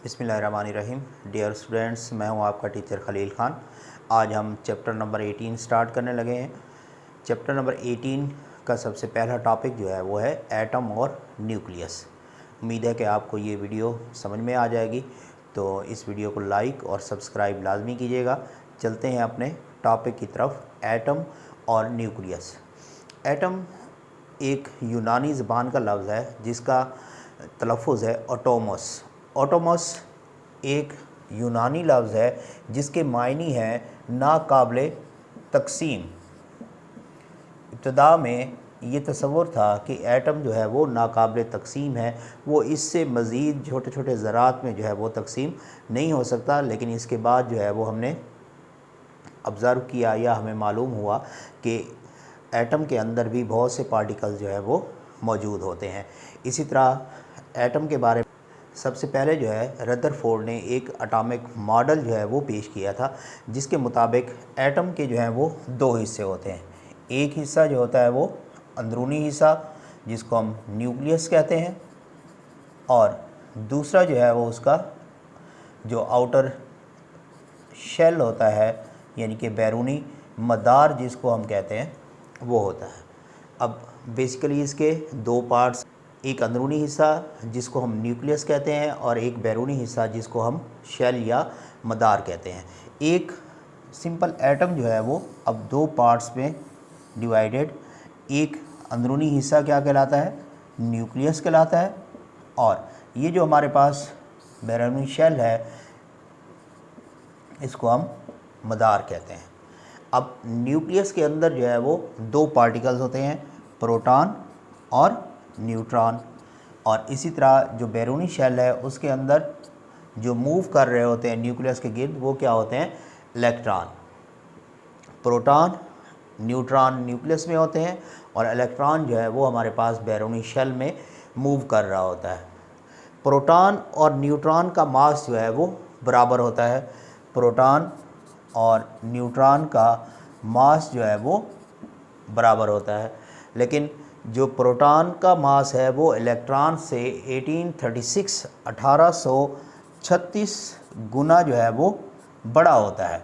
बिस्मिल्लाहिर्रहमानिर्रहीम। Dear students, मैं हूं आपका टीचर खलील ख़ान। आज हम चैप्टर नंबर 18 स्टार्ट करने लगे हैं। चैप्टर नंबर 18 का सबसे पहला टॉपिक जो है वो है एटम और न्यूक्लियस। उम्मीद है कि आपको ये वीडियो समझ में आ जाएगी, तो इस वीडियो को लाइक और सब्सक्राइब लाजमी कीजिएगा। चलते हैं अपने टॉपिक की तरफ, एटम और न्यूक्लियस। एटम एक यूनानी ज़बान का लफ्ज़ है जिसका तलफ़ुज़ है ऑटोमस। ऑटोमस एक यूनानी लफ्ज़ है जिसके मायनी है नाकाबिले तक़सीम। इब्तिदा में ये तसव्वुर था कि एटम जो है वो नाकाबिले तक़सीम है, वो इससे मज़ीद छोटे छोटे ज़रात में जो है वो तक़सीम नहीं हो सकता। लेकिन इसके बाद जो है वो हमने ऑब्ज़र्व किया या हमें मालूम हुआ कि एटम के अंदर भी बहुत से पार्टिकल्स जो है वो मौजूद होते हैं। इसी तरह एटम के बारे में सबसे पहले जो है रदरफोर्ड ने एक एटॉमिक मॉडल जो है वो पेश किया था, जिसके मुताबिक एटम के जो हैं वो दो हिस्से होते हैं। एक हिस्सा जो होता है वो अंदरूनी हिस्सा जिसको हम न्यूक्लियस कहते हैं, और दूसरा जो है वो उसका जो आउटर शेल होता है यानी कि बैरूनी मदार जिसको हम कहते हैं वो होता है। अब बेसिकली इसके दो पार्ट्स, एक अंदरूनी हिस्सा जिसको हम न्यूक्लियस कहते हैं और एक बैरूनी हिस्सा जिसको हम शेल या मदार कहते हैं। एक सिंपल एटम जो है वो अब दो पार्ट्स में डिवाइडेड, एक अंदरूनी हिस्सा क्या कहलाता है, न्यूक्लियस कहलाता है, और ये जो हमारे पास बैरूनी शेल है इसको हम मदार कहते हैं। अब न्यूक्लियस के अंदर जो है वो दो पार्टिकल्स होते हैं, प्रोटॉन और न्यूट्रॉन, और इसी तरह जो बैरूनी शेल है उसके अंदर जो मूव कर रहे होते हैं न्यूक्लियस के गिर्द वो क्या होते हैं, इलेक्ट्रॉन। प्रोटॉन न्यूट्रॉन न्यूक्लियस में होते हैं और इलेक्ट्रॉन जो है वो हमारे पास बैरूनी शेल में मूव कर रहा होता है। प्रोटॉन और न्यूट्रॉन का मास जो है वो बराबर होता है। प्रोटॉन और न्यूट्रॉन का मास जो है वो बराबर होता है, लेकिन जो प्रोटॉन का मास है वो इलेक्ट्रॉन से 1836 गुना जो है वो बड़ा होता है।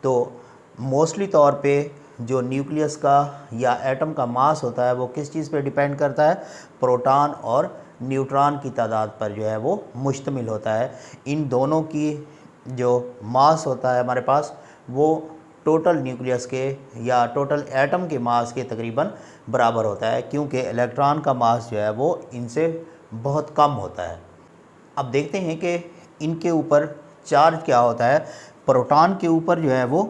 तो मोस्टली तौर पे जो न्यूक्लियस का या एटम का मास होता है वो किस चीज़ पे डिपेंड करता है, प्रोटॉन और न्यूट्रॉन की तादाद पर जो है वो मुश्तमिल होता है। इन दोनों की जो मास होता है हमारे पास वो टोटल न्यूक्लियस के या टोटल एटम के मास के तकरीबन बराबर होता है, क्योंकि इलेक्ट्रॉन का मास जो है वो इनसे बहुत कम होता है। अब देखते हैं कि इनके ऊपर चार्ज क्या होता है। प्रोटॉन के ऊपर जो है वो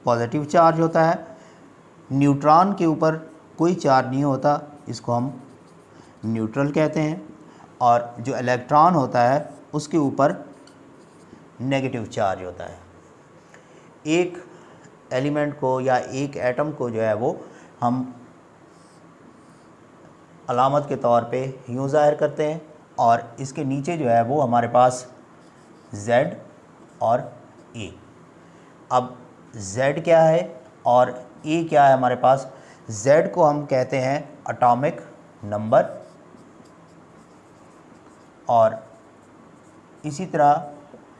पॉजिटिव चार्ज होता है, न्यूट्रॉन के ऊपर कोई चार्ज नहीं होता, इसको हम न्यूट्रल कहते हैं, और जो इलेक्ट्रॉन होता है उसके ऊपर नेगेटिव चार्ज होता है। एक एलिमेंट को या एक एटम को जो है वो हम अलामत के तौर पे यूँ ज़ाहिर करते हैं, और इसके नीचे जो है वो हमारे पास Z और A। अब Z क्या है और A क्या है हमारे पास। Z को हम कहते हैं एटॉमिक नंबर, और इसी तरह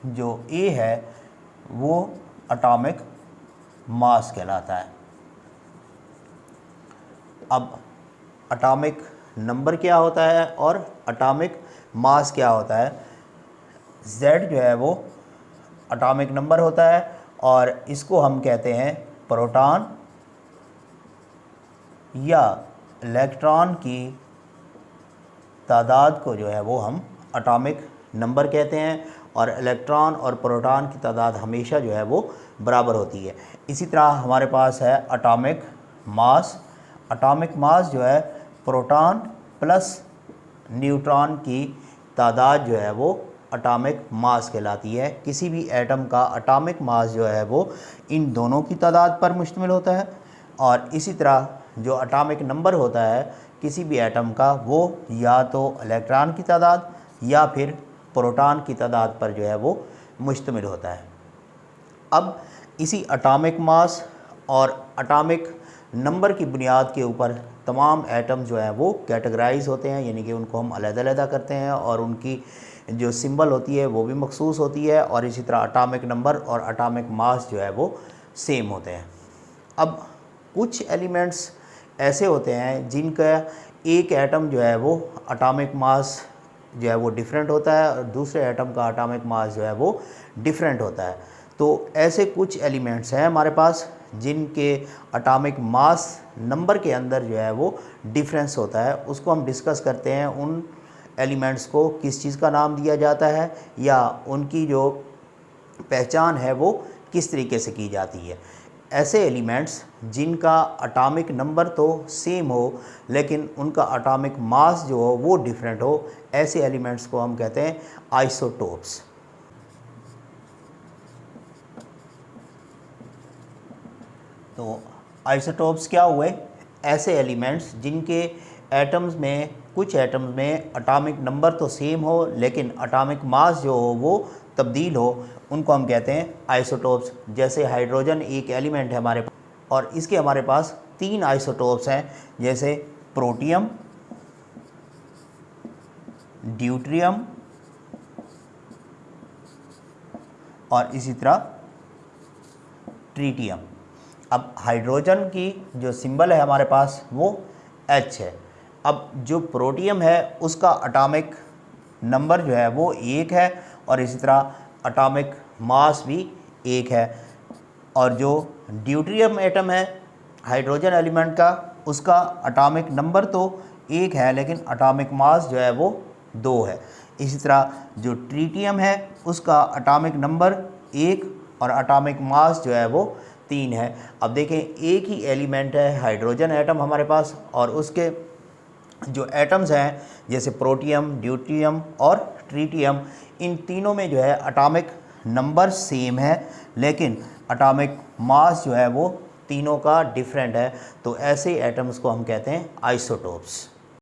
जो A है वो एटॉमिक मास कहलाता है। अब एटॉमिक नंबर क्या होता है और एटॉमिक मास क्या होता है। Z जो है वो एटॉमिक नंबर होता है और इसको हम कहते हैं प्रोटॉन या इलेक्ट्रॉन की तादाद को जो है वो हम एटॉमिक नंबर कहते हैं, और इलेक्ट्रॉन और प्रोटॉन की तादाद हमेशा जो है वो बराबर होती है। इसी तरह हमारे पास है एटॉमिक मास। एटॉमिक मास जो है प्रोटॉन प्लस न्यूट्रॉन की तादाद जो है वो एटॉमिक मास कहलाती है। किसी भी एटम का एटॉमिक मास जो है वो इन दोनों की तादाद पर मुश्तमिल होता है, और इसी तरह जो एटॉमिक नंबर होता है किसी भी एटम का वो या तो इलेक्ट्रॉन की तादाद या फिर प्रोटॉन की तादाद पर जो है वो मुश्तमिल होता है। अब इसी एटॉमिक मास और एटॉमिक नंबर की बुनियाद के ऊपर तमाम एटम जो हैं वो कैटेगराइज होते हैं, यानी कि उनको हम अलग-अलग करते हैं और उनकी जो सिंबल होती है वो भी मखसूस होती है, और इसी तरह एटॉमिक नंबर और एटॉमिक मास जो है वो सेम होते हैं। अब कुछ एलिमेंट्स ऐसे होते हैं जिनका एक एटम जो है वो एटॉमिक मास जो है वो डिफरेंट होता है और दूसरे एटम का एटॉमिक मास जो है वो डिफरेंट होता है। तो ऐसे कुछ एलिमेंट्स हैं हमारे पास जिनके एटॉमिक मास नंबर के अंदर जो है वो डिफरेंस होता है। उसको हम डिस्कस करते हैं, उन एलिमेंट्स को किस चीज़ का नाम दिया जाता है या उनकी जो पहचान है वो किस तरीके से की जाती है। ऐसे एलिमेंट्स जिनका एटॉमिक नंबर तो सेम हो लेकिन उनका एटॉमिक मास जो हो वो डिफरेंट हो, ऐसे एलिमेंट्स को हम कहते हैं आइसोटोप्स। तो आइसोटोप्स क्या हुए? ऐसे एलिमेंट्स जिनके एटम्स में, कुछ एटम्स में एटॉमिक नंबर तो सेम हो लेकिन एटॉमिक मास जो हो वो तब्दील हो, उनको हम कहते हैं आइसोटोप्स। जैसे हाइड्रोजन एक एलिमेंट है हमारे पास और इसके हमारे पास 3 आइसोटोप्स हैं, जैसे प्रोटियम, ड्यूट्रियम और इसी तरह ट्रीटियम। अब हाइड्रोजन की जो सिंबल है हमारे पास वो H है। अब जो प्रोटियम है उसका एटॉमिक नंबर जो है वो 1 है और इसी तरह एटॉमिक मास भी 1 है। और जो ड्यूट्रियम एटम है हाइड्रोजन एलिमेंट का, उसका एटॉमिक नंबर तो 1 है लेकिन एटॉमिक मास जो है वो 2 है। इसी तरह जो ट्रीटियम है उसका एटॉमिक नंबर 1 और एटॉमिक मास जो है वो 3 है। अब देखें, एक ही एलिमेंट है हाइड्रोजन एटम हमारे पास और उसके जो एटम्स हैं जैसे प्रोटियम, ड्यूट्रियम और ट्रीटियम, इन तीनों में जो है एटॉमिक नंबर सेम है लेकिन एटॉमिक मास जो है वो तीनों का डिफरेंट है। तो ऐसे एटम्स को हम कहते हैं आइसोटोप्स।